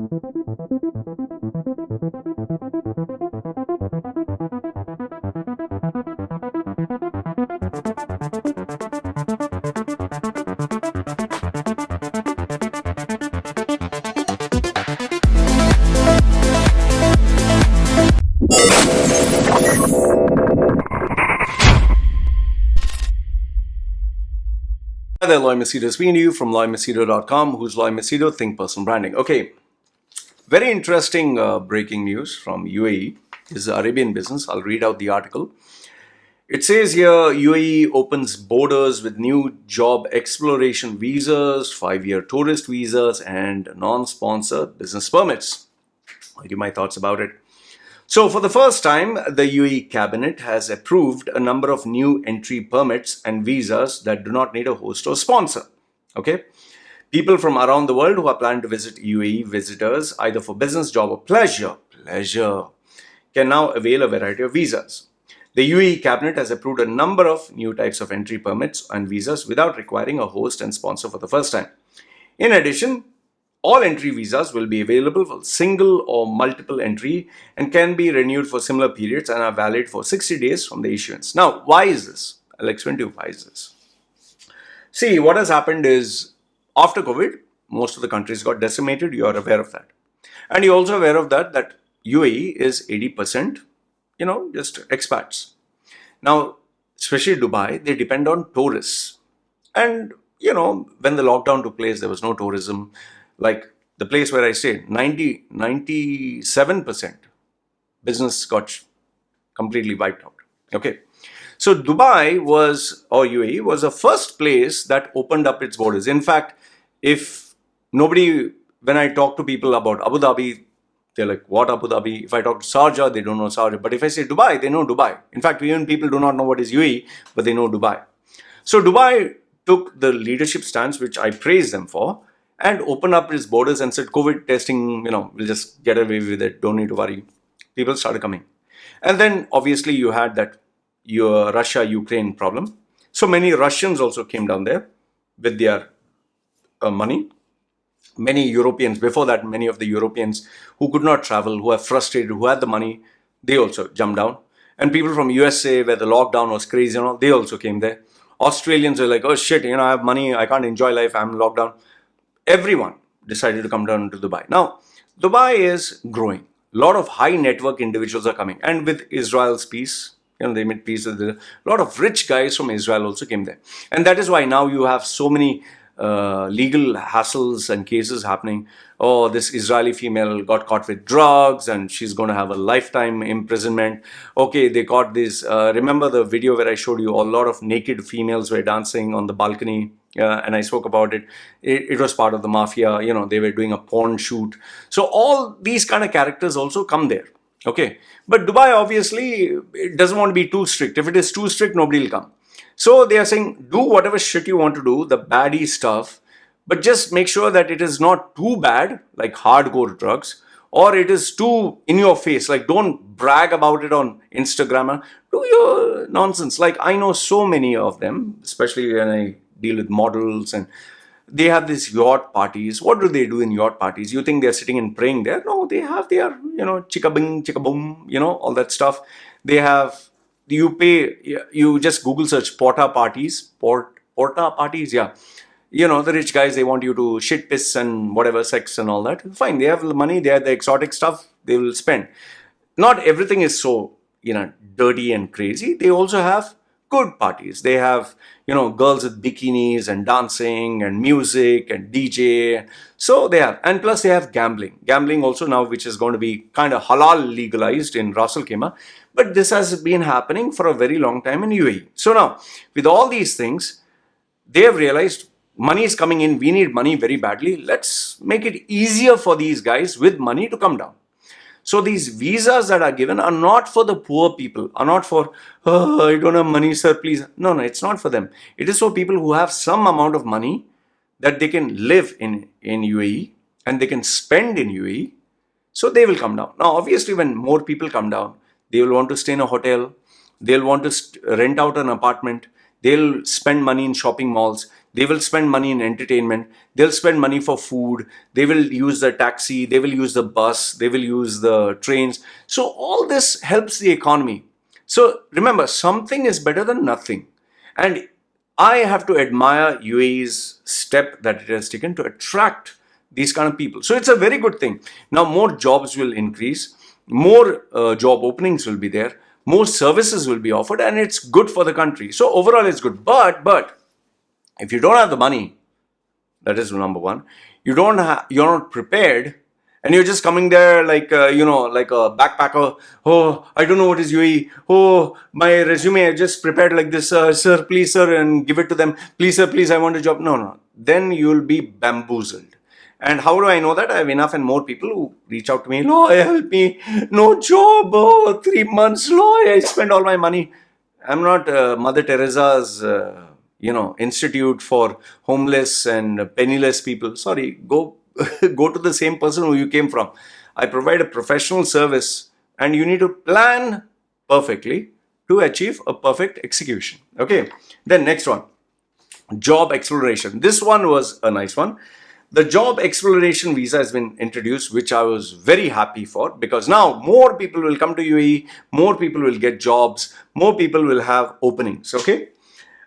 Hi there, Loy Machedo speaking to you from loymachedo.com. Who's Loy Machedo? Think Personal Branding. Okay, very interesting breaking news from UAE. This is Arabian business. I'll read out the article. It says here UAE opens borders with new job exploration visas, 5-year tourist visas, and non-sponsored business permits. I'll give my thoughts about it. So for the first time, the UAE cabinet has approved a number of new entry permits and visas that do not need a host or sponsor. Okay. People from around the world who are planning to visit UAE, visitors either for business, job or pleasure, can now avail a variety of visas. The UAE cabinet has approved a number of new types of entry permits and visas without requiring a host and sponsor for the first time. In addition, all entry visas will be available for single or multiple entry and can be renewed for similar periods and are valid for 60 days from the issuance. Now, why is this? I'll explain to you why is this. See, what has happened is after COVID, most of the countries got decimated. You are aware of that. And you're also aware of that UAE is 80%, just expats. Now, especially Dubai, they depend on tourists. And, when the lockdown took place, there was no tourism. Like the place where I stayed, 97% business got completely wiped out. Okay. So Dubai UAE was the first place that opened up its borders. In fact, when I talk to people about Abu Dhabi, they're like, what Abu Dhabi? If I talk to Sharjah, they don't know Sharjah. But if I say Dubai, they know Dubai. In fact, even people do not know what is UAE, but they know Dubai. So Dubai took the leadership stance, which I praise them for, and opened up its borders and said, COVID testing, we'll just get away with it. Don't need to worry. People started coming. And then obviously you had that your Russia-Ukraine problem. So many Russians also came down there with their money. Many Europeans, before that, many of the Europeans who could not travel, who are frustrated, who had the money, they also jumped down. And people from USA, where the lockdown was crazy, they also came there. Australians were like, oh shit, I have money, I can't enjoy life, I'm locked down. Everyone decided to come down to Dubai. Now, Dubai is growing. A lot of high network individuals are coming. And with Israel's peace, they made peace. A lot of rich guys from Israel also came there. And that is why now you have so many legal hassles and cases happening. Oh, this Israeli female got caught with drugs and she's going to have a lifetime imprisonment. Okay, they caught this. Remember the video where I showed you a lot of naked females were dancing on the balcony? And I spoke about it. It was part of the mafia. They were doing a porn shoot. So all these kind of characters also come there. Okay. But Dubai, obviously, it doesn't want to be too strict. If it is too strict, nobody will come. So they are saying, do whatever shit you want to do, the baddie stuff, but just make sure that it is not too bad, like hardcore drugs, or it is too in your face. Like, don't brag about it on Instagram. Do your nonsense. Like, I know so many of them, especially when I deal with models, and they have these yacht parties. What do they do in yacht parties? You think they're sitting and praying there? No, they have their, chicka bing, chicka boom, all that stuff. They have, you just Google search porta parties, yeah. The rich guys, they want you to shit, piss and whatever, sex and all that. Fine, they have the money, they have the exotic stuff, they will spend. Not everything is so, dirty and crazy. They also have good parties. They have, girls with bikinis and dancing and music and DJ. So they have, and plus they have gambling. Gambling also now, which is going to be kind of halal legalized in Ras Al Khaimah. But this has been happening for a very long time in UAE. So now, with all these things, they have realized money is coming in. We need money very badly. Let's make it easier for these guys with money to come down. So these visas that are given are not for the poor people, are not for, oh, I don't have money, sir, please. No, it's not for them. It is for people who have some amount of money that they can live in UAE and they can spend in UAE. So they will come down. Now, obviously, when more people come down, they will want to stay in a hotel. They'll want to rent out an apartment. They'll spend money in shopping malls. They will spend money in entertainment. They'll spend money for food. They will use the taxi. They will use the bus. They will use the trains. So all this helps the economy. So remember, something is better than nothing. And I have to admire UAE's step that it has taken to attract these kind of people. So it's a very good thing. Now more jobs will increase, more job openings will be there, more services will be offered, and it's good for the country. So overall it's good. But if you don't have the money, that is number one. You're not prepared, and you're just coming there like like a backpacker. Oh, I don't know what is UAE. Oh, my resume I just prepared like this, sir, please, sir, and give it to them. Please, sir, please, I want a job. No. Then you'll be bamboozled. And how do I know that? I have enough and more people who reach out to me. Loy, help me. No job. Oh, 3 months. Loy, I spent all my money. I'm not Mother Teresa's, institute for homeless and penniless people. Sorry, go to the same person who you came from. I provide a professional service, and you need to plan perfectly to achieve a perfect execution. Okay. Then next one, job exploration. This one was a nice one. The job exploration visa has been introduced, which I was very happy for, because now more people will come to UAE, more people will get jobs, more people will have openings, okay?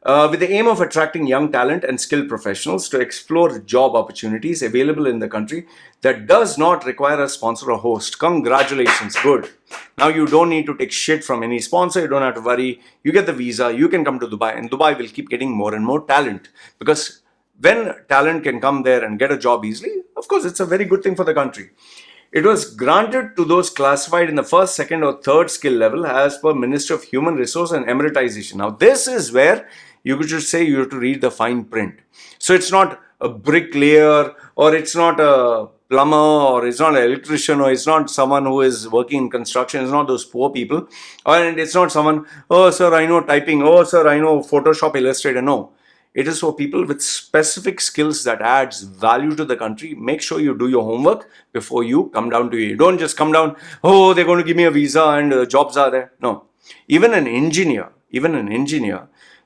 With the aim of attracting young talent and skilled professionals to explore job opportunities available in the country that does not require a sponsor or host. Congratulations, good. Now you don't need to take shit from any sponsor, you don't have to worry. You get the visa, you can come to Dubai, and Dubai will keep getting more and more talent, because when talent can come there and get a job easily, of course, it's a very good thing for the country. It was granted to those classified in the first, second, or third skill level as per Ministry of Human Resource and Emiratisation. Now, this is where you could just say you have to read the fine print. So it's not a bricklayer, or it's not a plumber, or it's not an electrician, or it's not someone who is working in construction. It's not those poor people. And it's not someone, oh, sir, I know typing. Oh, sir, I know Photoshop, Illustrator. No. It is for people with specific skills that adds value to the country. Make sure you do your homework before you come down to it. Don't just come down, oh, they're going to give me a visa and jobs are there. No. Even an engineer,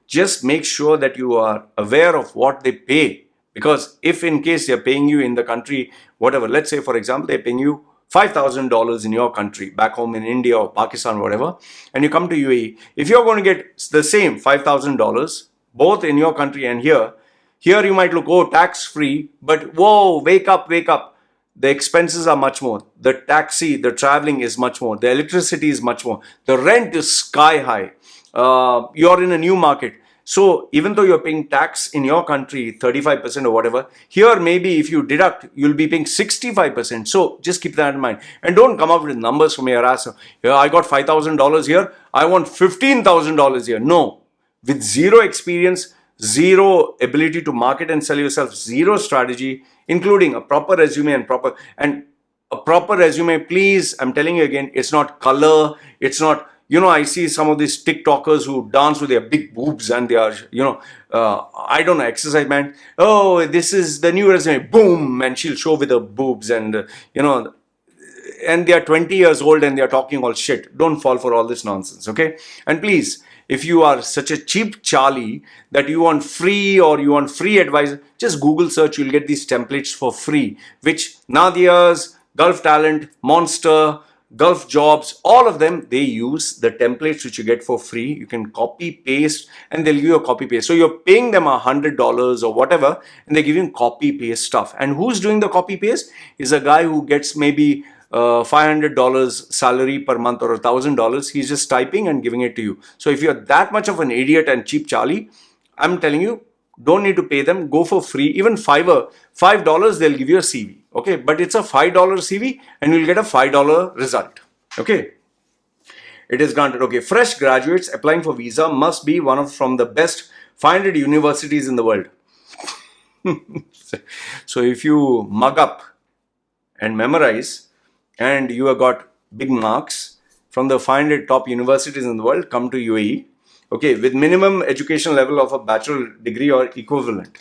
just make sure that you are aware of what they pay. Because if in case they're paying you in the country, whatever, let's say for example, they're paying you $5,000 in your country, back home in India or Pakistan, whatever, and you come to UAE, if you're going to get the same $5,000, both in your country and here you might look, oh, tax-free, but whoa, wake up. The expenses are much more. The taxi, the traveling is much more. The electricity is much more. The rent is sky high. You're in a new market. So even though you're paying tax in your country, 35% or whatever, here maybe if you deduct, you'll be paying 65%. So just keep that in mind. And don't come up with numbers from your ass. Yeah, I got $5,000 here. I want $15,000 here. No. With zero experience, zero ability to market and sell yourself, zero strategy, including a proper resume and a proper resume, please, I'm telling you again, it's not color, it's not, I see some of these TikTokers who dance with their big boobs and they are, I don't know, exercise man. Oh, this is the new resume, boom, and she'll show with her boobs and, and they are 20 years old and they are talking all shit. Don't fall for all this nonsense, okay? And please, if you are such a cheap Charlie that you want free or you want free advice, just Google search, you'll get these templates for free, which Nadia's, Gulf Talent, Monster, Gulf Jobs, all of them, they use the templates which you get for free. You can copy, paste, and they'll give you a copy paste. So you're paying them $100 or whatever, and they're giving copy paste stuff. And who's doing the copy paste? Is a guy who gets maybe $500 salary per month or $1,000. He's just typing and giving it to you. So if you're that much of an idiot and cheap Charlie, I'm telling you, don't need to pay them. Go for free. Even $5, they'll give you a CV. Okay, but it's a $5 CV and you'll get a $5 result. Okay, it is granted. Okay, fresh graduates applying for visa must be from the best 500 universities in the world. So if you mug up and memorize, and you have got big marks from the 500 top universities in the world, come to UAE, okay, with minimum education level of a bachelor degree or equivalent.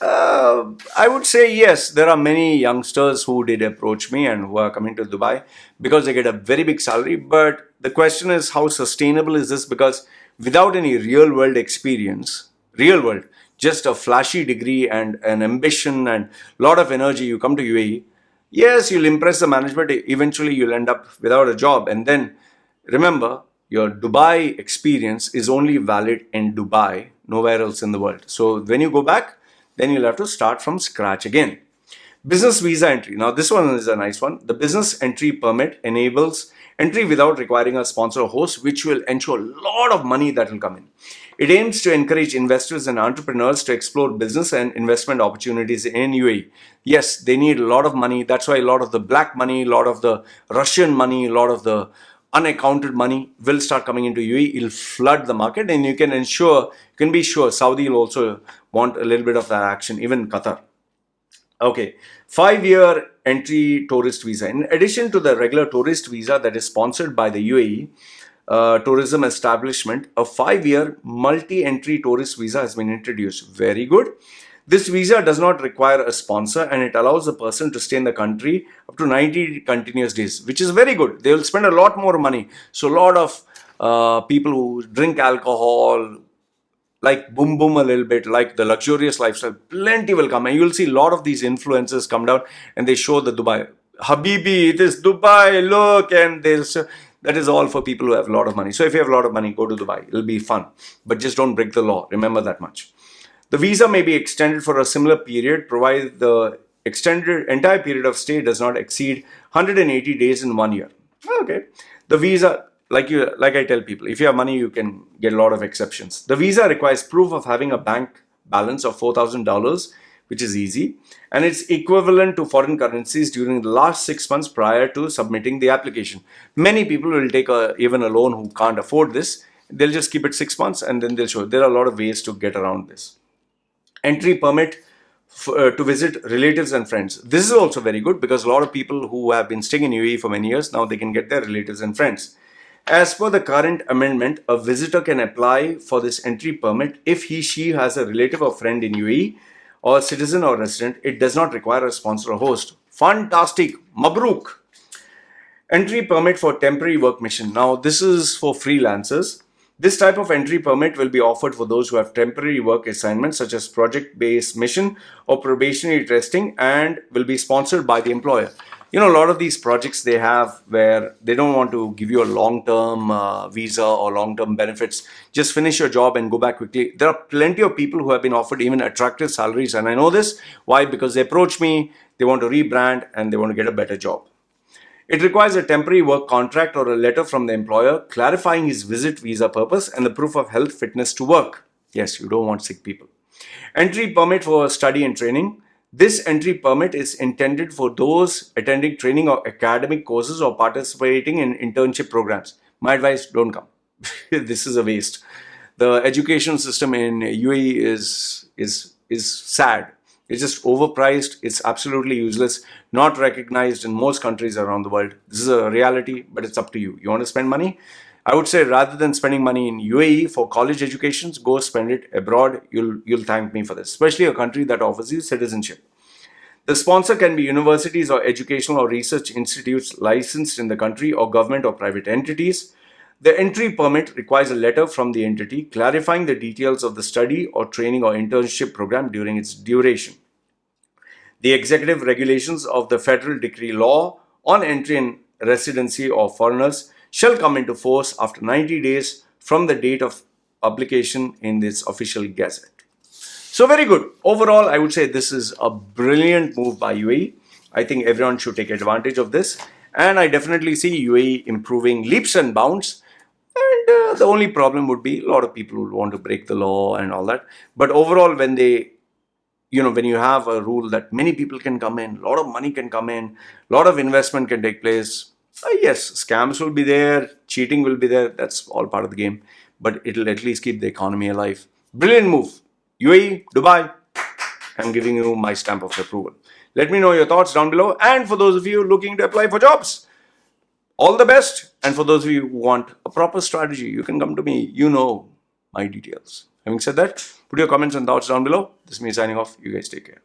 I would say yes, there are many youngsters who did approach me and who are coming to Dubai because they get a very big salary. But the question is, how sustainable is this? Because without any real world experience, just a flashy degree and an ambition and a lot of energy, you come to UAE. Yes, you'll impress the management. Eventually, you'll end up without a job. And then remember, your Dubai experience is only valid in Dubai, nowhere else in the world. So when you go back, then you'll have to start from scratch again. Business visa entry. Now, this one is a nice one. The business entry permit enables entry without requiring a sponsor or host, which will ensure a lot of money that will come in. It aims to encourage investors and entrepreneurs to explore business and investment opportunities in UAE. Yes, they need a lot of money. That's why a lot of the black money, a lot of the Russian money, a lot of the unaccounted money will start coming into UAE. It'll flood the market, and you can be sure Saudi will also want a little bit of that action, even Qatar. Okay, 5-year entry tourist visa. In addition to the regular tourist visa that is sponsored by the UAE tourism establishment, a 5-year multi-entry tourist visa has been introduced. Very good. This visa does not require a sponsor, and it allows the person to stay in the country up to 90 continuous days, which is very good. They will spend a lot more money. So a lot of people who drink alcohol, like boom boom a little bit, like the luxurious lifestyle, plenty will come. And you'll see a lot of these influencers come down and they show the Dubai. Habibi, it is Dubai, look, and that is all for people who have a lot of money. So if you have a lot of money, go to Dubai. It'll be fun. But just don't break the law. Remember that much. The visa may be extended for a similar period, provided the extended entire period of stay does not exceed 180 days in 1 year. Okay. The visa, like I tell people, if you have money, you can get a lot of exceptions. The visa requires proof of having a bank balance of $4,000, which is easy, and it's equivalent to foreign currencies during the last 6 months prior to submitting the application. Many people will take even a loan who can't afford this. They'll just keep it 6 months and then they'll show. There are a lot of ways to get around this. Entry permit to visit relatives and friends. This is also very good because a lot of people who have been staying in UAE for many years, now they can get their relatives and friends. As per the current amendment, a visitor can apply for this entry permit if she has a relative or friend in UAE, or citizen or resident. It does not require a sponsor or host. Fantastic. Mabruk. Entry permit for temporary work mission. Now, this is for freelancers. This type of entry permit will be offered for those who have temporary work assignments such as project-based mission or probationary testing, and will be sponsored by the employer. You know, a lot of these projects they have where they don't want to give you a long-term visa or long-term benefits. Just finish your job and go back quickly. There are plenty of people who have been offered even attractive salaries. And I know this. Why? Because they approach me, they want to rebrand, and they want to get a better job. It requires a temporary work contract or a letter from the employer clarifying his visit visa purpose and the proof of health fitness to work. Yes, you don't want sick people. Entry permit for study and training. This entry permit is intended for those attending training or academic courses or participating in internship programs. My advice, don't come. This is a waste. The education system in UAE is sad. It's just overpriced. It's absolutely useless. Not recognized in most countries around the world. This is a reality, but it's up to you. You want to spend money? I would say rather than spending money in UAE for college educations, go spend it abroad. You'll thank me for this, especially a country that offers you citizenship. The sponsor can be universities or educational or research institutes licensed in the country, or government or private entities. The entry permit requires a letter from the entity clarifying the details of the study or training or internship program during its duration. The executive regulations of the Federal Decree Law on Entry and Residency of Foreigners shall come into force after 90 days from the date of publication in this official gazette. So very good. Overall, I would say this is a brilliant move by UAE. I think everyone should take advantage of this. And I definitely see UAE improving leaps and bounds. And the only problem would be a lot of people would want to break the law and all that. But overall, when you have a rule that many people can come in, a lot of money can come in, a lot of investment can take place. Yes, scams will be there, cheating will be there. That's all part of the game. But it'll at least keep the economy alive. Brilliant move. UAE, Dubai, I'm giving you my stamp of approval. Let me know your thoughts down below. And for those of you looking to apply for jobs, all the best. And for those of you who want a proper strategy, you can come to me. You know my details. Having said that, put your comments and thoughts down below. This is me signing off. You guys take care.